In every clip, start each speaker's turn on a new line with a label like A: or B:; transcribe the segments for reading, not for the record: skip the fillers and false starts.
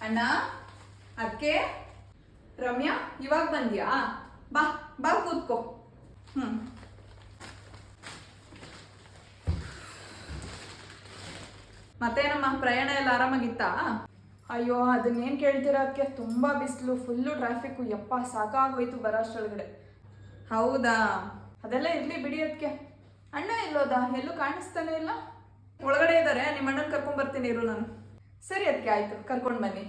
A: ಅಣ್ಣ, ಅದಕ್ಕೆ ರಮ್ಯಾ ಇವಾಗ ಬಂದ್ಯಾ? ಬಾ ಬಾ ಕೂತ್ಕೋ. ಮತ್ತೇನಮ್ಮ, ಪ್ರಯಾಣ ಎಲ್ಲ ಆರಾಮಾಗಿತ್ತಾ? ಅಯ್ಯೋ, ಅದನ್ನೇನು ಕೇಳ್ತೀರಾ ಅದಕ್ಕೆ, ತುಂಬ ಬಿಸಿಲು, ಫುಲ್ಲು ಟ್ರಾಫಿಕ್ಕು, ಯಪ್ಪ ಸಾಕಾಗೋಯ್ತು ಬರೋಷ್ಟೊಳಗಡೆ. ಹೌದಾ, ಅದೆಲ್ಲ ಇರಲಿ ಬಿಡಿ. ಅದಕ್ಕೆ ಅಣ್ಣ ಎಲ್ಲೋದ? ಎಲ್ಲೂ ಕಾಣಿಸ್ತಾನೆ ಇಲ್ಲ. ಒಳಗಡೆ ಇದ್ದಾರೆ, ನಿಮ್ಮ ಅಣ್ಣನ ಕರ್ಕೊಂಡ್ಬರ್ತೀನಿ ಇರು ನಾನು. ಸರಿ ಅದಕ್ಕೆ, ಆಯಿತು, ಕರ್ಕೊಂಡು ಬನ್ನಿ.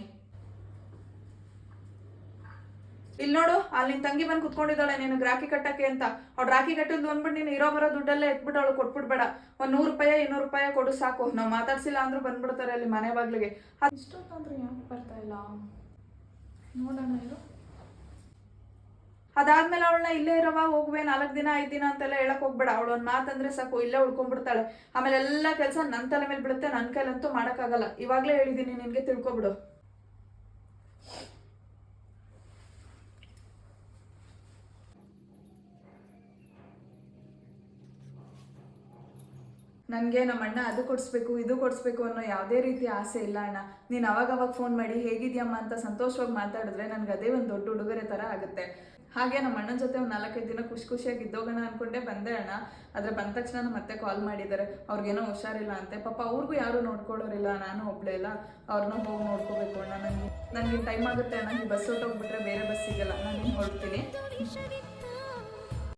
A: ಇಲ್ಲಿ ನೋಡು, ಅಲ್ಲಿ ನಿನ್ ತಂಗಿ ಬಂದು ಕುತ್ಕೊಂಡಿದ್ದಾಳೆ ನಿನಗೆ ರಾಖಿ ಕಟ್ಟಕ್ಕೆ ಅಂತ. ಅವ್ಳು ರಾಖಿ ಕಟ್ಟಿದ್ಲು ಅಂದ್ಬಿಟ್ಟು ನೀನು ಇರೋ ಬರೋ ದುಡ್ಡಲ್ಲೇ ಎತ್ಬಿಟ್ಟು ಅವಳು ಕೊಟ್ಬಿಡ್ಬೇಡ. ಒಂದು 100 ರೂಪಾಯಿ 200 ರೂಪಾಯಿ ಕೊಡು ಸಾಕು. ನಾವು ಮಾತಾಡ್ಸಿಲ್ಲ ಅಂದ್ರೂ ಬಂದ್ಬಿಡ್ತಾರೆ ಅಲ್ಲಿ ಮನೆ ಬಾಗ್ಲಿಗೆ. ಅದು ಇಷ್ಟೊತ್ತಂದ್ರೂ ಯಾಕೆ ಬರ್ತಾ ಇಲ್ಲ ನೋಡೋಣ ಇರು. ಅದಾದ್ಮೇಲೆ ಅವಳನ್ನ ಇಲ್ಲೇ ಇರವ, ಹೋಗುವೆ 4 ದಿನ 5 ದಿನ ಅಂತೆಲ್ಲ ಹೇಳಕ್ ಹೋಗ್ಬೇಡ. ಅವಳು ಒಂದು ಮಾತಂದ್ರೆ ಸಾಕು, ಇಲ್ಲೇ ಉಳ್ಕೊಂಡ್ಬಿಡ್ತಾಳೆ. ಆಮೇಲೆ ಎಲ್ಲ ಕೆಲಸ ನನ್ನ ತಲೆ ಮೇಲೆ ಬಿಡುತ್ತೆ, ನನ್ನ ಕೈಲಂತೂ ಮಾಡೋಕ್ಕಾಗಲ್ಲ. ಇವಾಗಲೇ ಹೇಳಿದ್ದೀನಿ ನಿನಗೆ, ತಿಳ್ಕೊಬಿಡು. ನನಗೆ ನಮ್ಮ ಅಣ್ಣ ಅದು ಕೊಡಿಸ್ಬೇಕು ಇದು ಕೊಡಿಸ್ಬೇಕು ಅನ್ನೋ ಯಾವುದೇ ರೀತಿ ಆಸೆ ಇಲ್ಲ ಅಣ್ಣ. ನೀನು ಅವಾಗವಾಗ ಫೋನ್ ಮಾಡಿ ಹೇಗಿದ್ಯಮ್ಮ ಅಂತ ಸಂತೋಷವಾಗಿ ಮಾತಾಡಿದ್ರೆ ನನಗೆ ಅದೇ ಒಂದು ದೊಡ್ಡ ಉಡುಗೊರೆ ಥರ ಆಗುತ್ತೆ. ಹಾಗೆ ನಮ್ಮ ಅಣ್ಣನ ಜೊತೆ ಒಂದು 4-5 ದಿನ ಖುಷಿಯಾಗಿ ಇದ್ದೋಗೋಣ ಅಂದ್ಕೊಂಡೇ ಬಂದೆ ಅಣ್ಣ. ಆದರೆ ಬಂದ ತಕ್ಷಣ ಮತ್ತೆ ಕಾಲ್ ಮಾಡಿದ್ದಾರೆ, ಅವ್ರಿಗೇನೋ ಹುಷಾರಿಲ್ಲ ಅಂತೆ. ಪಾಪ ಅವ್ರಿಗೂ ಯಾರೂ ನೋಡ್ಕೊಳ್ಳೋರಿಲ್ಲ, ನಾನು ಒಬ್ಬಳೇ ಇಲ್ಲ. ಅವ್ರನ್ನ ಹೋಗಿ ನೋಡ್ಕೋಬೇಕು ಅಣ್ಣ. ನನಗೆ ಟೈಮ್ ಆಗುತ್ತೆ ಅಣ್ಣ. ಈ ಬಸ್ ಹೊಟ್ಟೋಗ್ಬಿಟ್ರೆ ಬೇರೆ ಬಸ್ ಸಿಗಲ್ಲ. ನಾನು ಹೊರಡ್ತೀನಿ.